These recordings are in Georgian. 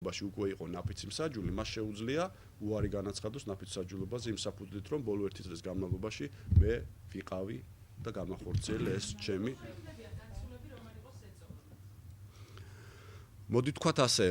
ბაში უკვე იყო ნაფიცი მსაჯული, მას შეუძლია უარი განაცხადოს ნაფიც მსაჯულობაზე იმ საფუძვლით, რომ ბოლო 1 წლის განმავლობაში მე ვიყავი და გამახორციელე ეს ჩემი. მოდი თქვათ ასე,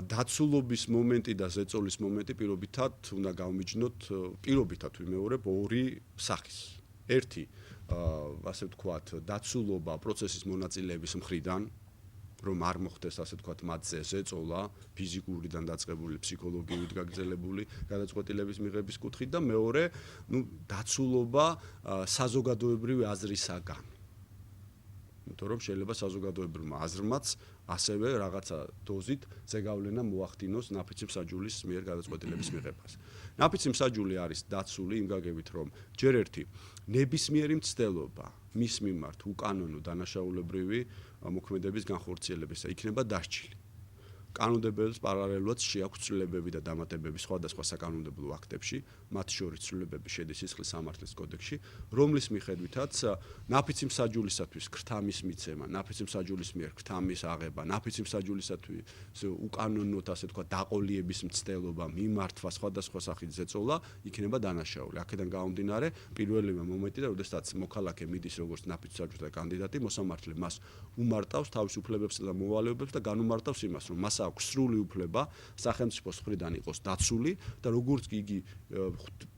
დაცულობის მომენტი და ზეწოლის მომენტი პირობითად უნდა გავმიჯნოთ, პირობითად ვიმეორებ ორი სახის. ერთი, ასე ვთქვათ, დაცულობა პროცესის მონაწილეების მხრიდან, რომ არ მოხდეს ასე ვთქვათ მათზე ზეწოლა, ფიზიკურიდან დაწყებული, ფსიქოლოგიურად გაგრძელებული გადაწყვეტილების მიღების კუთხით და მეორე, დაცულობა საზოგადოებრივი აზრისაგან. იმიტომ რომ შეიძლება საზოგადოებრივმა აზრმაც ასევე რაღაცა დოზით ზეგავლენა მოახდინოს ნაფიცი მსაჯულის მიერ გადაწყვეტილების მიღებას. ნაფიცი მსაჯული არის დაცული იმ გაგებით, რომ ჯერ ერთი ნებისმიერი მცდელობა მის მიმართ უკანონო დანაშაულებრივი მოქმედების განხორციელებისა იქნება დასჯილი. კანონმდებლებს პარალელურად შეაქვს ცვლილებები და დამატებები სხვადასხვა საკანონმდებლო აქტებში, მათ შორის ცვლილებები შედის სისხლის სამართლის კოდექსში, რომლის მიხედვითაც ნაფიცი მსაჯულისათვის ქრთამის მიცემა, ნაფიცი მსაჯულის მიერ ქრთამის აღება, ნაფიცი მსაჯულისათვის უკანონოდ ასე ვთქვათ დაყოლიების მცდელობა, მიმართვა სხვადასხვა სახით ზეწოლა იქნება დანაშაული. აქედან გამომდინარე, პირველივე მომენტი და როდესაც მოქალაქე მიდის როგორც ნაფიც მსაჯულთა კანდიდატი, მოსამართლე მას უმარტავს თავის უფლებებსა და მოვალეობებს და განუმარტავს იმას, რომ მას აქვს სრული უფლება სახელმწიფოს მხრიდან იყოს დაცული და როგორც კი იგი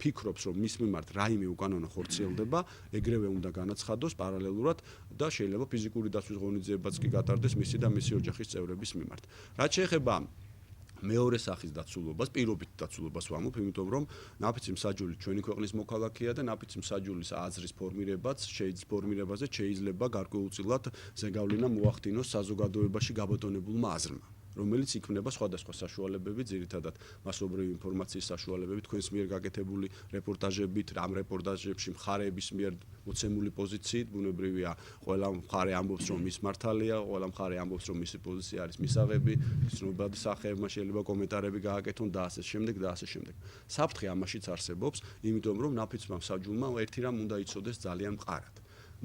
ფიქრობს, რომ მის მიმართ რაიმე უკანონო ხორციელდება, ეგრევე უნდა განაცხადოს პარალელურად და შეიძლება ფიზიკური დაცვის ღონისძიებაც კი გატარდეს მისი და მისი ოჯახის წევრების მიმართ. რაც შეეხება მეორე სახის დაცულობას, პირობით დაცულობას ვამბობ, იმიტომ რომ ნაფიცი მსაჯული ჩვენი ქვეყნის მოქალაქეა და ნაფიცი მსაჯულის აზრის ფორმირებაზე შეიძლება გარკვეულწილად ზეგავლენა მოახდინოს საზოგადოებაში გაბატონებულმა აზრმა, რომელიც იქმნება სხვადასხვა საშუალებებით, ძირითადად მასობრივი ინფორმაციის საშუალებებით, თქვენს მიერ გაკეთებული რეპორტაჟებით, ამ რეპორტაჟებში მხარეების მიერ მოცემული პოზიციით, ბუნებრივია, ყველა მხარე ამბობს, რომ ის მართალია, ყველა მხარე ამბობს, რომ მისი პოზიცია არის მისაღები, ცნობადი სახეებმა შეიძლება კომენტარები გააკეთონ და ასე შემდეგ და ასე შემდეგ. საფრთხე ამაშიც არსებობს, იმიტომ რომ ნაფიცმა მსაჯულმა ერთი რამ უნდა იცოდეს ძალიან მყარად.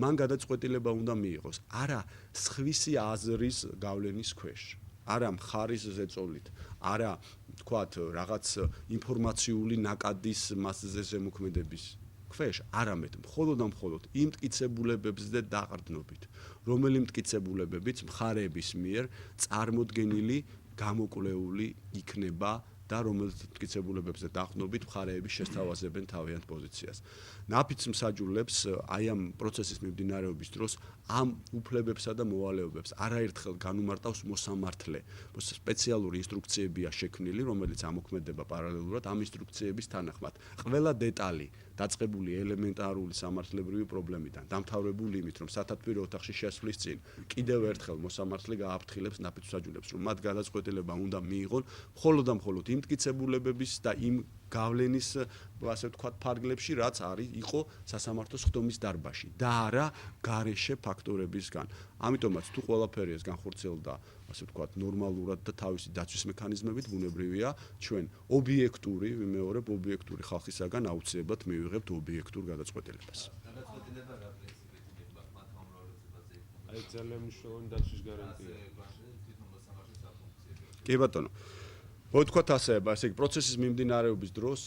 მან გადაწყვეტილება უნდა მიიღოს არა სხვისი აზრის გავლენის ქვეშ, არა მხარის ზეწოლით, არა თქვათ რაღაც ინფორმაციული ნაკადის მასზე ზემოქმედების ქვეშ, არამედ მხოლოდ და მხოლოდ იმ მტკიცებულებებზე და დაყრდნობით, რომელი მტკიცებულებებიც მხარეების მიერ წარმოდგენილი, გამოკვლეული იქნება და რომელიც მტკიცებულებებზე დაყრდნობით მხარეები შესთავაზებენ თავიანთ პოზიციას. ნაფიც მსაჯულებს აი ამ პროცესის მიმდინარეობის დროს ამ უფლებებსა და მოვალეობებს არაერთხელ განუმარტავს მოსამართლე. სპეციალური ინსტრუქციებია შექმნილი, რომელიც ამოქმედება პარალელურად ამ ინსტრუქციების თანახმად. ყველა დეტალი დაწყებული ელემენტარული სამართლებრივი პრობლემიდან, დამთავრებული იმით, რომ სათათბირო ოთახში შესვლის წინ კიდევ ერთხელ მოსამართლე გააფრთხილებს ნაფიც მსაჯულებს, რომ მათ გადაწყვეტილება უნდა მიიღონ მხოლოდ და მხოლოდ იმ მტკიცებულებების და იმ გავლენის, ასე ვთქვათ, ფარგლებში, რაც იყო სასამართლოს ხდომის დარბაზში და არა გარეშე ფაქტორებისგან. ამიტომაც თუ ყველაფერი ეს განხორციელდა, ასე ვთქვათ, ნორმალურად და თავისი დაცვის მექანიზმებით, ბუნებრივია, ჩვენ ობიექტური, ვიმეორებ, ობიექტური ხალხისაგან აუცილებლად მივიღებთ ობიექტურ გადაწყვეტილებას. გადაწყვეტილება რა პრინციპით იქნება მათ ამრავლებაზე? აი ძალიან მნიშვნელოვანი დაცვის გარანტია. კი ბატონო. ვთქვათ ასე, ესე იგი პროცესის მიმდინარეობის დროს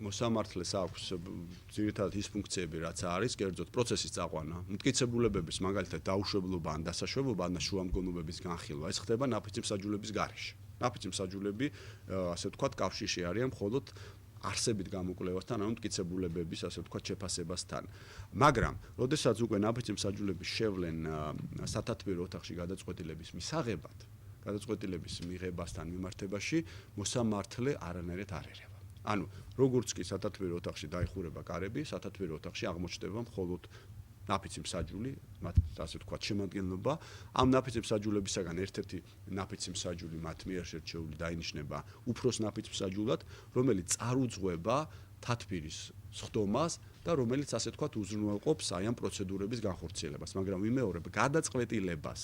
მოსამართლეს აქვს ძირითადად ის ფუნქციები, რაც არის, კერძოდ პროცესის წაყვანა, მტკიცებულებების მაგალითად დაუშვებლობა ან დასაშვებობა ან შუამდგომლობების განხილვა. ეს ხდება ნაფიცი მსაჯულების გარეშე. ნაფიცი მსაჯულები, ასე ვთქვათ, კავშირში არიან მხოლოდ არსებით გამოკვლევასთან, ანუ მტკიცებულებების, ასე ვთქვათ, შეფასებასთან. მაგრამ, როდესაც უკვე ნაფიცი მსაჯულები შევლენ სათათბირო ოთახში გადაწყვეტილების მისაღებად, გადაწყვეტილების მიღებასთან მიმართებაში მოსამართლე არანაირად არ ერევა. ანუ როგორც კი სათათბირო ოთახში დაიხურება კარები, სათათბირო ოთახში აღმოჩნდება მხოლოდ ნაფიცი მსაჯული, მათ ასე ვთქვათ, შემადგენლობა. ამ ნაფიცი მსაჯულებისაგან ერთ-ერთი ნაფიცი მსაჯული მათ მიერ შერჩეული დაინიშნება უფროს ნაფიც მსაჯულად, რომელიც წარუძღვება თათბირის სხდომას და რომელიც ასე ვთქვათ უზრუნველყოფს აი ამ პროცედურების განხორციელებას. მაგრამ ვიმეორებ, გადაწყვეტილებას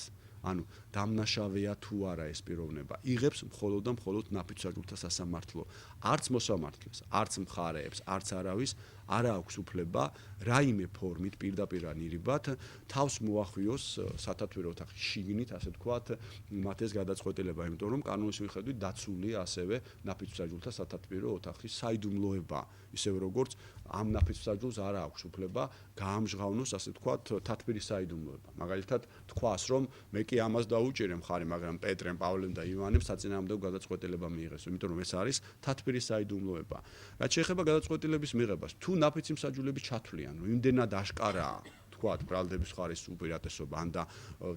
ანუ დამნაშავეა თუ არა ეს პიროვნება, იღებს მხოლოდ და მხოლოდ ნაფიც საჯულთა სასამართლო. არც მოსამართლეს, არც მხარეებს, არც არავის არ აქვს უფლება რაიმე ფორმით პირდაპირ ანირიბად თავს მოახვიოს სათათბირო ოთახის შიგნით, ასე ვთქვათ, მათ ეს გადაწყვეტილება, იმიტომ რომ კანონის მიხედვით დაცულია ასევე ნაფიც საჯულთა სათათბირო ოთახის საიდუმლოება, ისევე როგორც ამ ნაფიც საჯულს არ აქვს უფლება გაამჟღავნოს, ასე ვთქვათ, თათბირის საიდუმლოება. მაგალითად, თქვას, რომ მე კი ამას დაუჭირე მხარი, მაგრამ პეტრემ, პავლემ და ივანემ საწინააღმდეგო გადაწყვეტილება მიიღეს, იმიტომ რომ ეს არის თათბირის საიდუმლოება. რაც შეეხება გადაწყვეტილების მიღებას, თუ ნაფიცი მსაჯულები ჩათვლიან, რომ იმდენად აშკარაა, თქვათ, ბრალდების მხარის უპირატესობა ან და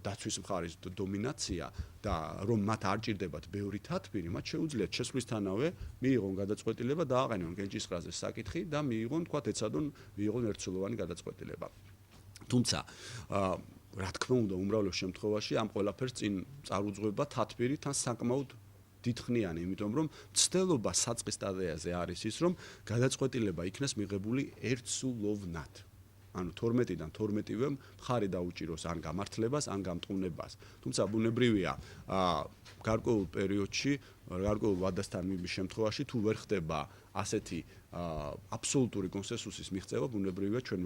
დაცვის მხარის დომინაცია და რომ მათ არ ჭირდებათ ბევრი თათბირი, მათ შეუძლიათ შესვლისთანავე მიიღონ გადაწყვეტილება, დააყენონ გენჯისყრაზე საკითხი და მიიღონ, თქვათ, ეცადონ მიიღონ ერთსულოვანი გადაწყვეტილება. თუმცა, რა თქმა უნდა, უმრავლეს შემთხვევაში ამ ყველაფერს წინ წარუძღვება თათბირი თან საკმაოდ დიდხნიანი, იმიტომ რომ მცდელობა საწყის სტადიაზე არის ის, რომ გადაწყვეტილება იქნას მიღებული ერთსულოვნად. ანუ 12-დან 12-ვე მხარი დაუჭიროს ან გამართლებას, ან გამტყუნებას. თუმცა ბუნებრივია, გარკვეულ პერიოდში, გარკვეულ ვადასთან მიბის შემთხვევაში თუ ვერ ხდება ასეთი აბსოლუტური კონსენსუსის მიღწევა, ბუნებრივია ჩვენ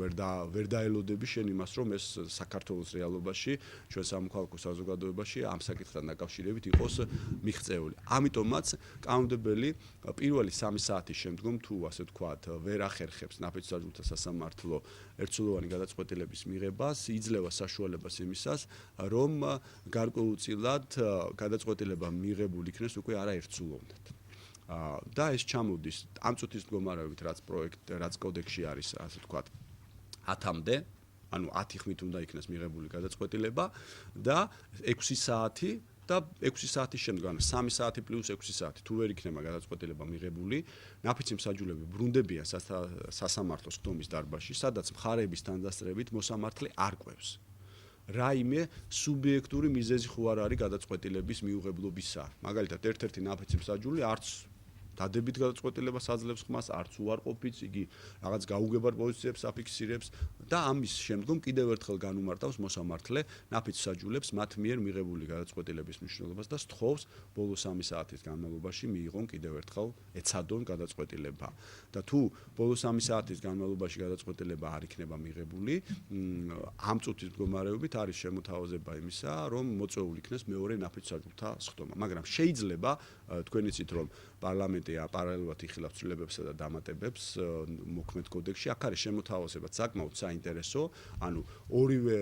ვერ დაელოდები შენ იმას, რომ ეს საქართველოს რეალობაში, ჩვენ სამოქალაქო საზოგადოებაში ამ საკითხთან დაკავშირებით იყოს მიღწეული. ამიტომაც კანონმდებელი პირველი 3 საათის შემდგომ თუ ასე ვთქვათ, ვერ ახერხებს ნაფიც საჯულთა სასამართლო ერთსულოვანი გადაწყვეტილების მიღებას, იძლევა საშუალებას იმისას, რომ გარკვეულწილად გადაწყვეტილება მიღებული იქნეს უკვე არაერთსულოვნად. და ეს ჩამოდის ამ წუთის მდგომარეობით, რაც კოდექსში არის, ასე ვთქვათ, 10-მდე, ანუ 10 ხმით უნდა იქნას მიღებული გადაწყვეტილება და 6 საათი და 6 საათის შემდგომ 3 საათი პლუს 6 საათი თუ ვერ იქნება გადაწყვეტილება მიღებული, ნაფიცი მსაჯულები ბრუნდებიან სასამართლოს ხდომის დარბაზში, სადაც მხარეების თანდასწრებით მოსამართლე არ ყვევს. რაიმე სუბიექტური მიზეზი ხო არ არის გადაწყვეტილების მიუღებლობისა. მაგალითად, ერთ-ერთი ნაფიცი მსაჯული არც დადებით გადაწყვეტილებას აძლევს ხმას, არც უარყოფით, იგი რაღაც გაუგებარ პოზიციებს აფიქსირებს და ამის შემდგომ კიდევ ერთხელ განუმარტავს მოსამართლე ნაფიც მსაჯულებს მათ მიერ მიღებული გადაწყვეტილების მნიშვნელობას და სთხოვს ბოლო 3 საათის განმავლობაში მიიღონ კიდევ ერთხელ ეცადონ გადაწყვეტილება. და თუ ბოლო 3 საათის განმავლობაში გადაწყვეტილება არ იქნება მიღებული, ამ წუთის მდგომარეობით არის შემოთავაზება იმისა, რომ მოწვეული იქნეს მეორე ნაფიც მსაჯულთა სხდომა. მაგრამ შეიძლება თქვენ იცით, რომ პარლამენტი პარალელურად იხილავს ცვლილებებსა და დამატებებს მოქმედ კოდექსში. აქ არის შემოთავაზება საკმაოდ საინტერესო, ანუ ორივე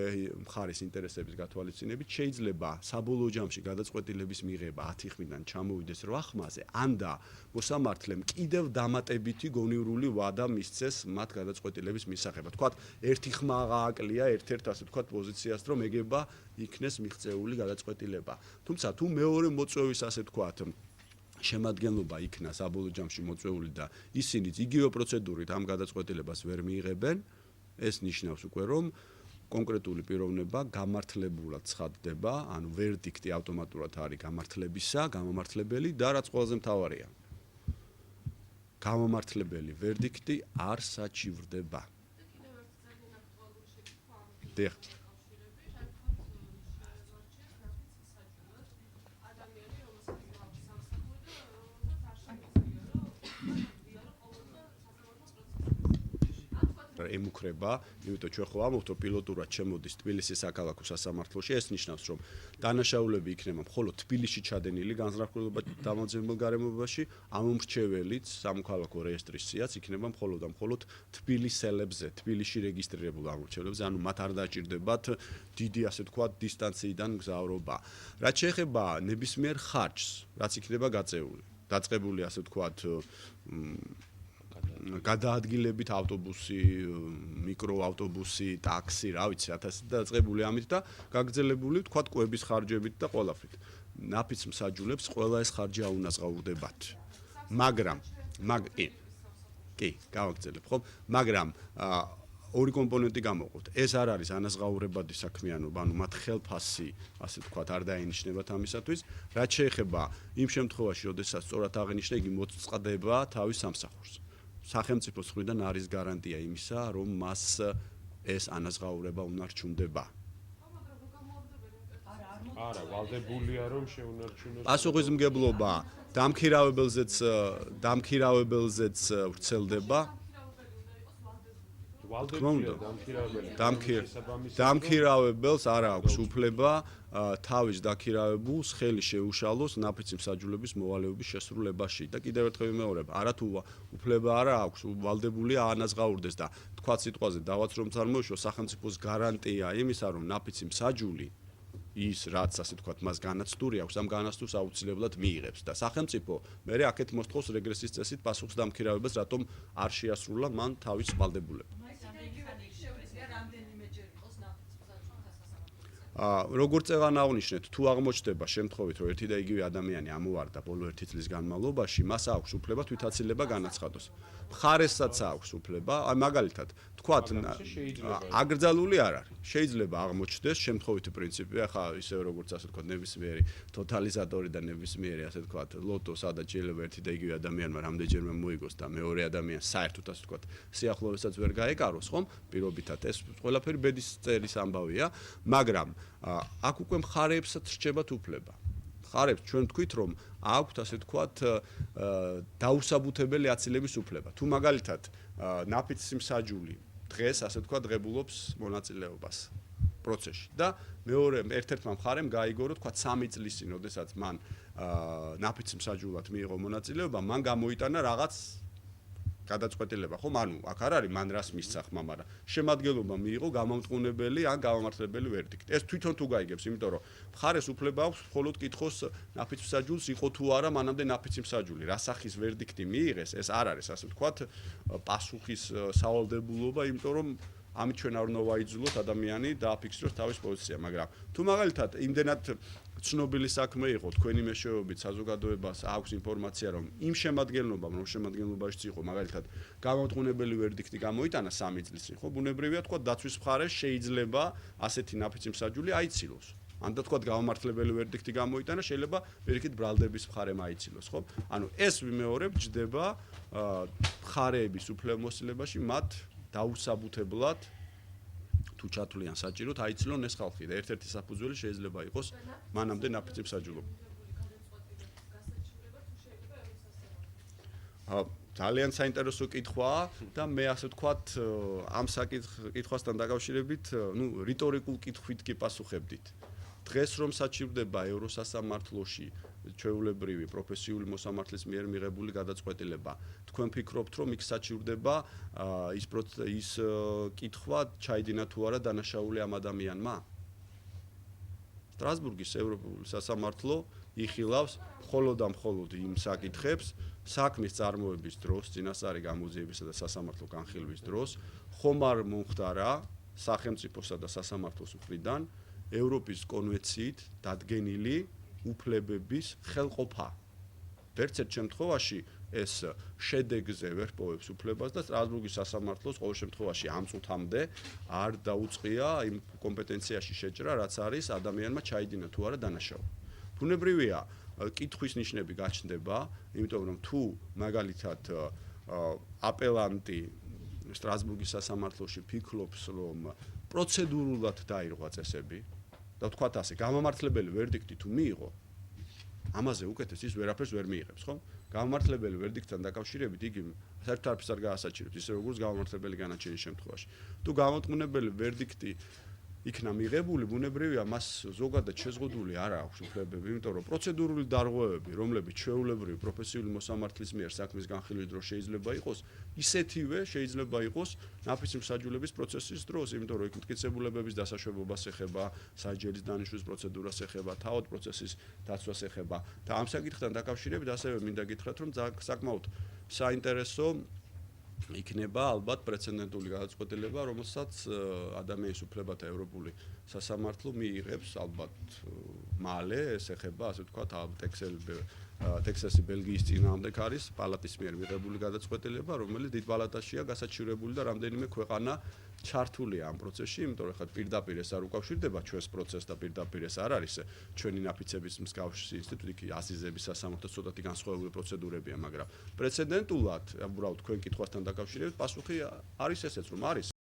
მხარის ინტერესების გათვალისწინებით შეიძლება საბოლოო ჯამში გადაწყვეტილების მიღება 10 ხმიდან ჩამოვიდეს 8 ხმაზე, ან და მოსამართლემ კიდევ დამატებითი გონივრული ვადა მისცეს მათ გადაწყვეტილების მისაღებად. თქვათ, ერთი ხმა გააკლია ერთ-ერთ, ასე ვთქვათ, პოზიციას, რომ ეგება იქნეს მიღწეული გადაწყვეტილება. თუმცა თუ მეორე მოწვევის, ასე ვთქვათ, შემადგენლობა იქნა საბოლოო ჯამში მოწვეული და ისინიც იგივე პროცედურით ამ გადაწყვეტილებას ვერ მიიღებენ, ეს ნიშნავს უკვე, რომ კონკრეტული პიროვნება გამართლებულად ცხადდება, ანუ ვერდიქტი ავტომატურად არის გამართლებისა, გამომართლებელი და რაც ყველაზე მთავარია, გამომართლებელი ვერდიქტი არ საჩივრდება. დიახ. ემუქრება, იმიტომ ჩვენ ხო ამბობთ, რომ პილოტურად შემოდის თბილისის საქალაქო სასამართლოში, ეს ნიშნავს, რომ დანაშაულები იქნება მხოლოდ თბილისში ჩადენილი განზრახულობა დამოუკიდებელ გარემოებაში, ამომრჩეველიც სამოქალაქო რეესტრის სიაც იქნება მხოლოდ და მხოლოდ თბილისელებზე, თბილისში რეგისტრირებულ ამომრჩეველებზე, ანუ მათ არ დაჭირდებათ დიდი, ასე ვთქვათ, დისტანციიდან მგზავრობა. რაც შეეხება ნებისმიერ ხარჯს, რაც იქნება დაწყებული, ასე ვთქვათ, გადაადგილებით ავტობუსი, მიკროავტობუსი, ტაქსი, რა ვიცი, 1000 დაწყებული ამით და გაგრძელებული, თქვათ, კვების ხარჯებით და ყველაფრით. ნაფიც მსაჯულებს ყველა ეს ხარჯი აუნაზღაურდებათ. მაგრამ კი, გავაგრძელებ, ხო? მაგრამ ორი კომპონენტი გამოვყოთ. ეს არ არის ანაზღაურებადი საქმიანობა, ანუ მათ ხელფასი, ასე ვთქვათ, არ დაენიშნებათ ამისათვის. რაც შეეხება იმ შემთხვევაში, როდესაც სწორად აღინიშნა, იგი მოწყდება თავის სამსახურს. სახელმწიფოს მხრიდან არის გარანტია იმისა, რომ მას ეს ანაზღაურება უნარჩუნდება. არა, ვალდებულია რომ შეუნარჩუნოს. პასუხისმგებლობა დამქირავებელზეც ვრცელდება. ვალდებულია დამქირავებელს არ აქვს უფლება თავის დაქირავებულს ხელი შეუშალოს ნაფიცი მსაჯულების მოვალეობის შესრულებაში და კიდევ ერთხელ ვიმეორებ, არათუ უფლება არა აქვს, ვალდებულია ანაზღაურდეს და თქვა სიტყვაზე დავაც რომ წარმოიშვა სახელმწიფოს გარანტია იმისა, რომ ნაფიცი მსაჯული ის რაც ასე თქვა მას განაცდური აქვს ამ განაცდურს აუცილებლად მიიღებს და სახელმწიფო მერე აქეთ მოსთხოვს რეგრესის წესით პასუხს დამქირავებას, რატომ არ შეასრულა მან თავის ვალდებულება. როგორც წეგან აღნიშნეთ, თუ აღმოჩნდება შემთხვევით, რომ ერთი და იგივე ადამიანი ამოვარდა ბოლო 1 წლის განმავლობაში, მას აქვს უფლება თვითაცილება განაცხადოს. მხარესაც აქვს უფლება, მაგალითად, თქვათ, აკრძალული არ არის. შეიძლება აღმოჩნდეს შემთხვევითი პრინციპი, ახლა ისე როგორც ასე თქვათ, ნებისმიერი ტოტალიზატორი და ნებისმიერი ასე თქვათ, ლოტო, სადაც შეიძლება ერთი და იგივე ადამიანმა რამდენჯერმე მოიგოს და მეორე ადამიანს საერთოდ ასე თქვათ, სიახლოვესაც ვერ გაეკაროს, ხომ? პირობითად ეს ყველაფერი ბედის წერის ამბავია, მაგრამ აქ უკვე მხარეებსაც რჩებათ უფლება. მხარეებს ჩვენ ვთქვით, რომ აქვთ ასე თქვათ დაუსაბუთებელი აცილების უფლება. თუ მაგალითად ნაფიცი მსაჯული დღეს ასე თქვათ ღებულობს მონაწილეობას პროცესში და მეორე ერთ-ერთმა მხარემ გაიგო, რომ თქვათ 3 წლის წინ, როდესაც მან ნაფიცი მსაჯულად მიიღო მონაწილეობა, მან გამოიტანა რაღაც გადაწყვეტილება, ხომ? ანუ აქ არ არის მან რას მისცა ხმა, მაგრამ შემადგენლობა მიიღო გამამტყუნებელი ან გამამართლებელი ვერდიქტი. ეს თვითონ თუ გაიგებს, იმიტომ რომ მხარეს უფლება აქვს მხოლოდ კითხოს ნაფიც მსაჯულს იყო თუ არა მანამდე ნაფიცი მსაჯული. რა სახის ვერდიქტი მიიღეს, ეს არ არის ასე ვთქვათ პასუხის სავალდებულობა, იმიტომ რომ ამით ჩვენ არ უნდა ვაიძულოთ ადამიანი დააფიქსიროს თავის პოზიცია, მაგრამ თუ მაგალითად იმდენად ცნობილი საქმე იყო თქვენი მეშვეობით საზოგადოებას აქვს ინფორმაცია რომ იმ შემადგენლობამ რომ შემადგენლობაშიც იყო მაგალითად გამამტყუნებელი ვერდიქტი გამოიტანა 3 წლის წინ ხო ბუნებრივია თქვა დაცვის მხარე შეიძლება ასეთი ნაფიცი მსაჯული აიცილოს ან და თქვა გამამართლებელი ვერდიქტი გამოიტანა შეიძლება პირიქით ბრალდების მხარემ აიცილოს ხო ანუ ეს ვიმეორებ ჯდება მხარეების უფლებამოსილებაში მათ დაუსაბუთებლად თუ ჩათვლიან საჭიროდ აიცილონ ეს ხალხი და ერთ-ერთი საფუძველი შეიძლება იყოს მანამდე ნაფიცი მსაჯულობა. ძალიან საინტერესო კითხვაა და მე ასე ვთქვათ ამ საკითხასთან დაკავშირებით, რიტორიკულ კითხვით კი პასუხებდით. დღეს რომ საჭირდება ევროსასამართლოში ჩვეულებრივი პროფესიული მოსამართლის მიერ მიღებული გადაწყვეტილება. თქვენ ფიქრობთ, რომ იქ საჭირდება ის კითხვა ჩაიდინა თუ არა დანაშაული ამ ადამიანმა? სტრასბურგის ევროპული სასამართლო იხილავს მხოლოდ და მხოლოდ იმ საკითხებს, საქმის წარმოების დროს, წინასწარი გამოძიებისა და სასამართლო განხილვის დროს, ხომ არ მომხდარა სახელმწიფოსა და სასამართლოს მხრიდან ევროპის კონვენციით დადგენილი უფლებების ხელყოფა. ვერც ერთ შემთხვევაში ეს შედეგზე ვერ პოვებს უფლებას და სტრასბურგის სასამართლოს ყოველ შემთხვევაში ამ წუთამდე არ დაუწყია იმ კომპეტენციაში შეჭრა, რაც არის ადამიანმა ჩაიდინა თუ არა დანაშაული. ბუნებრივია, კითხვის ნიშნები გაჩნდება, იმიტომ რომ თუ მაგალითად აპელანტი სტრასბურგის სასამართლოში ფიქრობს, რომ პროცედურულად დაირღვა წესები და თქვათ ასე, გამამართლებელი ვერდიქტი თუ მიიღო, ამაზე უკეთეს ის ვერაფერს ვერ მიიღებს, ხო? გამამართლებელი ვერდიქტთან დაკავშირებით იგი საერთოდ არაფერს არ გაასაჭირებს, ისე როგორც გამამართლებელი განაჩენის შემთხვევაში. თუ გამამტყუნებელი ვერდიქტი იქნა მიღებული, ბუნებრივია, მას ზოგადად შეზღუდული არ აქვს უფლებები, იმიტომ რომ პროცედურული დარღვევები, რომლებიც ჩვეულებრივი პროფესიული მოსამართლის მიერ საქმის განხილვის დროს შეიძლება იყოს, ისეთივე შეიძლება იყოს ნაფიცი მსაჯულების პროცესის დროს, იმიტომ რომ იქ მტკიცებულებების დასაშვებობას ეხება, საჯერის დანიშვნის პროცედურას ეხება, თავად პროცესის დაცვას ეხება და ამ საკითხთან დაკავშირებით ასევე მინდა გითხრათ, რომ საკმაოდ საინტერესო იქნება ალბათ პრეცედენტული გადაწყვეტილება, რომელსაც ადამიანის უფლებათა ევროპული სასამართლო მიიღებს ალბათ მალე, ეს ეხება ასე ვთქვათ ტექსასი ბელგიის წინააღმდეგ არის პალატის მიერ მიღებული გადაწყვეტილება, რომელიც დიდ პალატაშია გასაჩივრებული და რამდენიმე ქვეყანა ჩართულია ამ პროცესში, იმიტომ რომ ხა პირდაპირ ეს არ უკავშირდება ჩვენს პროცესს და პირდაპირ ეს არ არის ჩვენი ნაფიცების მსგავსი ინსტიტუტი, ასიზების სასამართლო ცოტათი განსხვავებული პროცედურებია, მაგრამ პრეცედენტულად, უბრალოდ თქვენ კითხვასთან დაკავშირებით, პასუხი არის ესეც, რომ არის